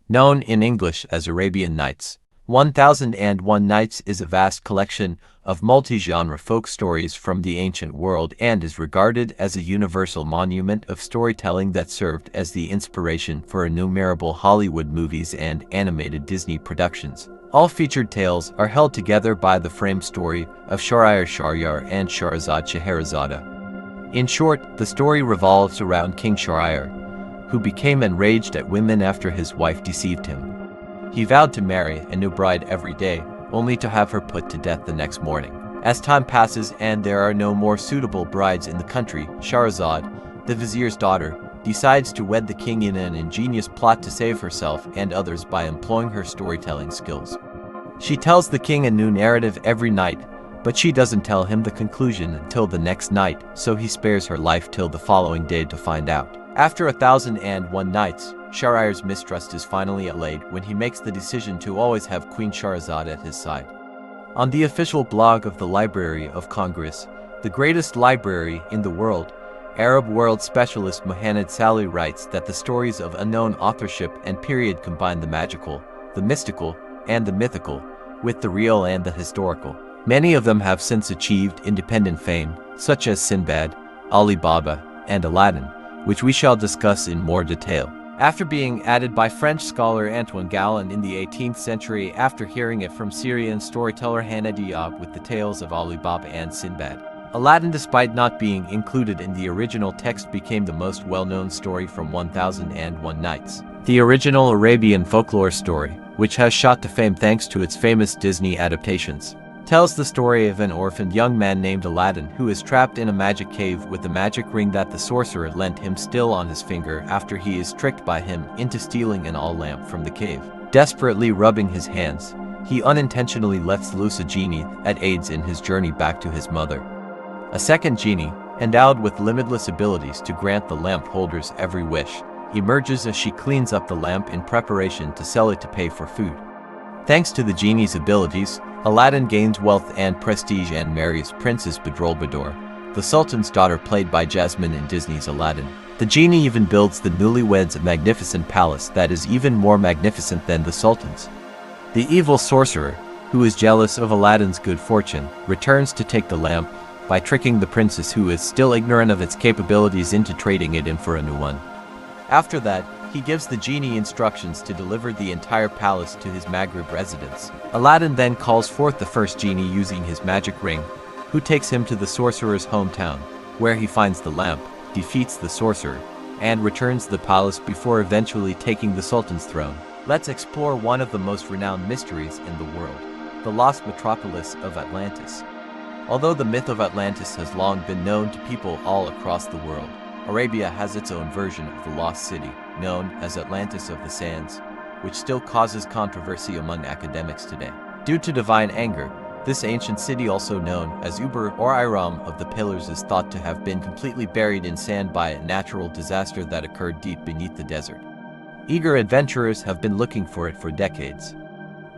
known in English as Arabian Nights. 1001 Nights is a vast collection of multi-genre folk stories from the ancient world and is regarded as a universal monument of storytelling that served as the inspiration for innumerable Hollywood movies and animated Disney productions. All featured tales are held together by the frame story of Shahryar and Scheherazade. In short, the story revolves around King Shahryar, who became enraged at women after his wife deceived him. He vowed to marry a new bride every day, only to have her put to death the next morning. As time passes and there are no more suitable brides in the country, Shahrazad, the vizier's daughter, decides to wed the king in an ingenious plot to save herself and others by employing her storytelling skills. She tells the king a new narrative every night, but she doesn't tell him the conclusion until the next night, so he spares her life till the following day to find out. After 1001 Nights, Shahryar's mistrust is finally allayed when he makes the decision to always have Queen Shahrazad at his side. On the official blog of the Library of Congress, the greatest library in the world, Arab world specialist Mohamed Salih writes that the stories of unknown authorship and period combine the magical, the mystical, and the mythical, with the real and the historical. Many of them have since achieved independent fame, such as Sindbad, Ali Baba, and Aladdin, which we shall discuss in more detail. After being added by French scholar Antoine Galland in the 18th century after hearing it from Syrian storyteller Hannah Diab with the tales of Ali Baba and Sindbad, Aladdin, despite not being included in the original text, became the most well-known story from 1001 Nights. The original Arabian folklore story, which has shot to fame thanks to its famous Disney adaptations, tells the story of an orphaned young man named Aladdin who is trapped in a magic cave with the magic ring that the sorcerer lent him still on his finger after he is tricked by him into stealing an oil lamp from the cave. Desperately rubbing his hands, he unintentionally lets loose a genie that aids in his journey back to his mother. A second genie, endowed with limitless abilities to grant the lamp holder's every wish, emerges as she cleans up the lamp in preparation to sell it to pay for food. Thanks to the genie's abilities, Aladdin gains wealth and prestige and marries Princess Bedrulbudur, the Sultan's daughter played by Jasmine in Disney's Aladdin. The genie even builds the newlyweds a magnificent palace that is even more magnificent than the Sultan's. The evil sorcerer, who is jealous of Aladdin's good fortune, returns to take the lamp by tricking the princess, who is still ignorant of its capabilities, into trading it in for a new one. After that, he gives the genie instructions to deliver the entire palace to his Maghrib residence. Aladdin then calls forth the first genie using his magic ring, who takes him to the sorcerer's hometown, where he finds the lamp, defeats the sorcerer, and returns to the palace before eventually taking the Sultan's throne. Let's explore one of the most renowned mysteries in the world, the lost metropolis of Atlantis. Although the myth of Atlantis has long been known to people all across the world, Arabia has its own version of the lost city, known as Atlantis of the Sands, which still causes controversy among academics today. Due to divine anger, this ancient city, also known as Uber or Iram of the Pillars, is thought to have been completely buried in sand by a natural disaster that occurred deep beneath the desert. Eager adventurers have been looking for it for decades.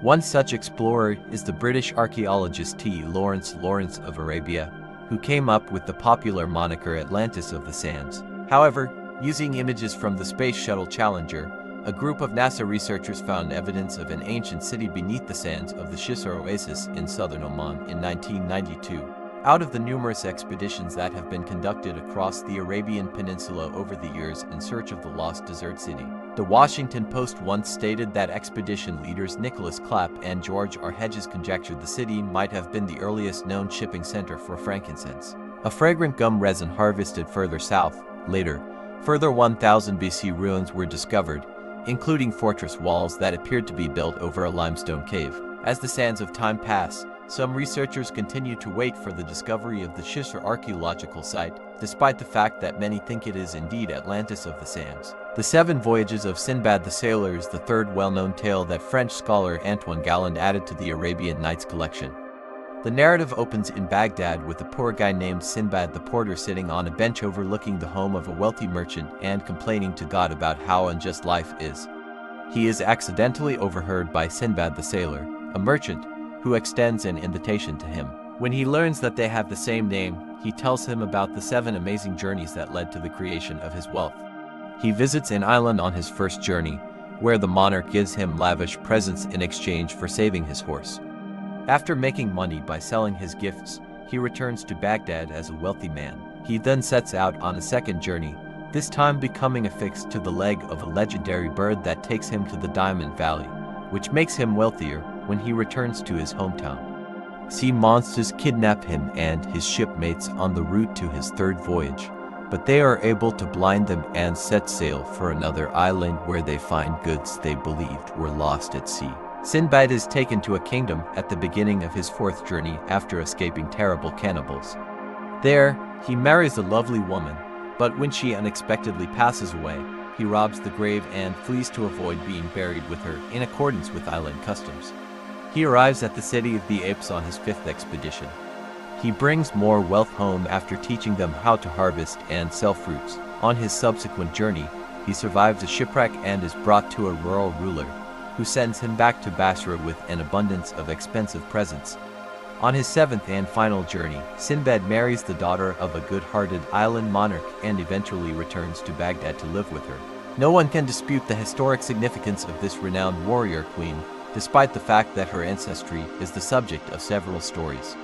One such explorer is the British archaeologist T. Lawrence of Arabia, who came up with the popular moniker Atlantis of the Sands. However, using images from the Space Shuttle Challenger, a group of NASA researchers found evidence of an ancient city beneath the sands of the Shisar Oasis in southern Oman in 1992. Out of the numerous expeditions that have been conducted across the Arabian Peninsula over the years in search of the lost desert city, the Washington Post once stated that expedition leaders Nicholas Clapp and George R. Hedges conjectured the city might have been the earliest known shipping center for frankincense, a fragrant gum resin harvested further south. Later, further 1000 BC ruins were discovered, including fortress walls that appeared to be built over a limestone cave. As the sands of time pass, some researchers continue to wait for the discovery of the Shisar archaeological site, despite the fact that many think it is indeed Atlantis of the Sands. The Seven Voyages of Sindbad the Sailor is the third well-known tale that French scholar Antoine Galland added to the Arabian Nights collection. The narrative opens in Baghdad with a poor guy named Sindbad the porter sitting on a bench overlooking the home of a wealthy merchant and complaining to God about how unjust life is. He is accidentally overheard by Sindbad the Sailor, a merchant, who extends an invitation to him. When he learns that they have the same name, he tells him about the 7 amazing journeys that led to the creation of his wealth. He visits an island on his first journey, where the monarch gives him lavish presents in exchange for saving his horse. After making money by selling his gifts, he returns to Baghdad as a wealthy man. He then sets out on a second journey, this time becoming affixed to the leg of a legendary bird that takes him to the Diamond Valley, which makes him wealthier when he returns to his hometown. Sea monsters kidnap him and his shipmates on the route to his third voyage, but they are able to blind them and set sail for another island where they find goods they believed were lost at sea. Sindbad is taken to a kingdom at the beginning of his fourth journey after escaping terrible cannibals. There, he marries a lovely woman, but when she unexpectedly passes away, he robs the grave and flees to avoid being buried with her in accordance with island customs. He arrives at the city of the apes on his fifth expedition. He brings more wealth home after teaching them how to harvest and sell fruits. On his subsequent journey, he survives a shipwreck and is brought to a rural ruler, who sends him back to Basra with an abundance of expensive presents. On his seventh and final journey, Sindbad marries the daughter of a good-hearted island monarch and eventually returns to Baghdad to live with her. No one can dispute the historic significance of this renowned warrior queen, despite the fact that her ancestry is the subject of several stories.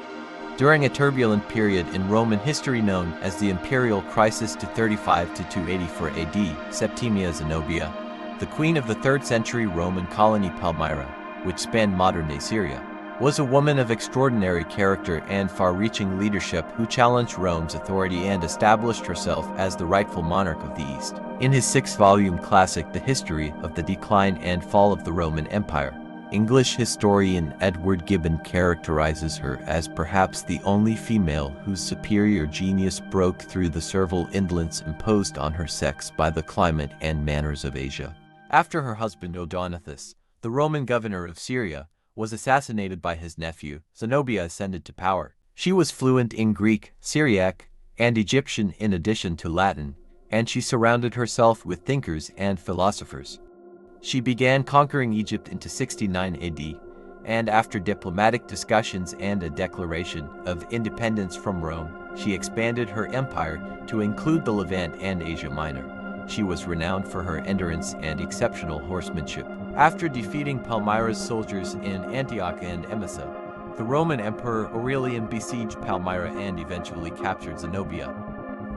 During a turbulent period in Roman history known as the Imperial Crisis 235 to 284 AD, Septimia Zenobia, the queen of the 3rd century Roman colony Palmyra, which spanned modern-day Syria, was a woman of extraordinary character and far-reaching leadership who challenged Rome's authority and established herself as the rightful monarch of the East. In his 6-volume classic The History of the Decline and Fall of the Roman Empire, English historian Edward Gibbon characterizes her as perhaps the only female whose superior genius broke through the servile indolence imposed on her sex by the climate and manners of Asia. After her husband Odonathus, the Roman governor of Syria, was assassinated by his nephew, Zenobia ascended to power. She was fluent in Greek, Syriac, and Egyptian in addition to Latin, and she surrounded herself with thinkers and philosophers. She began conquering Egypt into 69 AD, and after diplomatic discussions and a declaration of independence from Rome, she expanded her empire to include the Levant and Asia Minor. She was renowned for her endurance and exceptional horsemanship. After defeating Palmyra's soldiers in Antioch and Emesa, the Roman Emperor Aurelian besieged Palmyra and eventually captured Zenobia.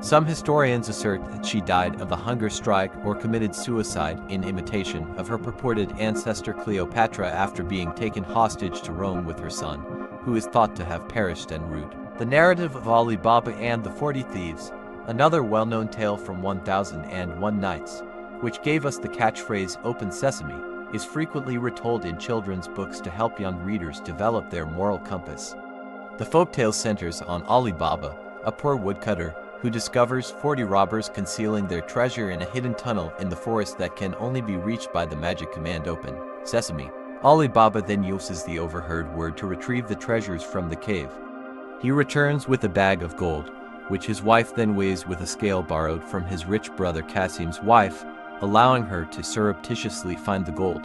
Some historians assert that she died of a hunger strike or committed suicide in imitation of her purported ancestor Cleopatra after being taken hostage to Rome with her son, who is thought to have perished en route. The narrative of Ali Baba and the 40 Thieves, another well-known tale from 1001 Nights, which gave us the catchphrase "Open Sesame," is frequently retold in children's books to help young readers develop their moral compass. The folktale centers on Ali Baba, a poor woodcutter who discovers 40 robbers concealing their treasure in a hidden tunnel in the forest that can only be reached by the magic command "Open Sesame." Ali Baba then uses the overheard word to retrieve the treasures from the cave. He returns with a bag of gold, which his wife then weighs with a scale borrowed from his rich brother Kasim's wife, allowing her to surreptitiously find the gold.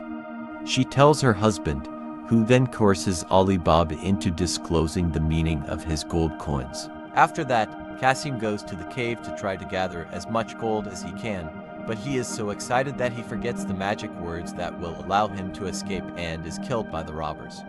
She tells her husband, who then coerces Ali Baba into disclosing the meaning of his gold coins. After that, Kasim goes to the cave to try to gather as much gold as he can, but he is so excited that he forgets the magic words that will allow him to escape and is killed by the robbers.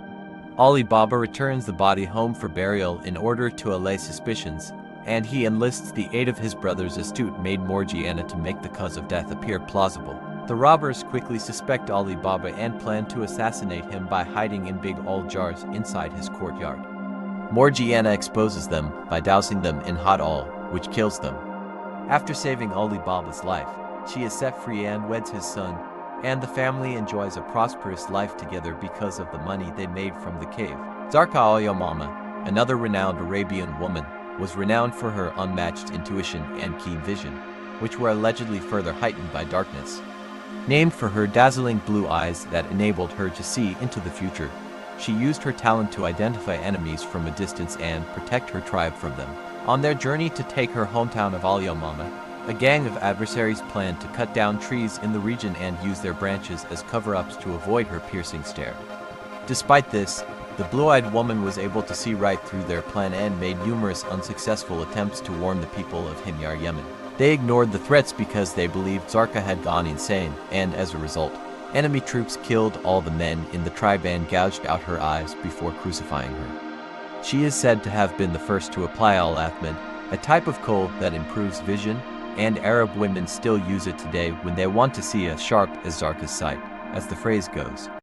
Ali Baba returns the body home for burial in order to allay suspicions, and he enlists the aid of his brother's astute maid Morgiana to make the cause of death appear plausible. The robbers quickly suspect Ali Baba and plan to assassinate him by hiding in big old jars inside his courtyard. Morgiana exposes them by dousing them in hot oil, which kills them. After saving Ali Baba's life, she is set free and weds his son, and the family enjoys a prosperous life together because of the money they made from the cave. Zarqa al-Yamama, another renowned Arabian woman, was renowned for her unmatched intuition and keen vision, which were allegedly further heightened by darkness. Named for her dazzling blue eyes that enabled her to see into the future, she used her talent to identify enemies from a distance and protect her tribe from them. On their journey to take her hometown of Al-Yamama, a gang of adversaries planned to cut down trees in the region and use their branches as cover-ups to avoid her piercing stare. Despite this, the blue-eyed woman was able to see right through their plan and made numerous unsuccessful attempts to warn the people of Himyar, Yemen. They ignored the threats because they believed Zarqa had gone insane, and as a result, Enemy troops killed all the men in the tribe and gouged out her eyes before crucifying her. She is said to have been the first to apply aladin, a type of coal that improves vision, and Arab women still use it today when they want to see as sharp as darkest sight, as the phrase goes.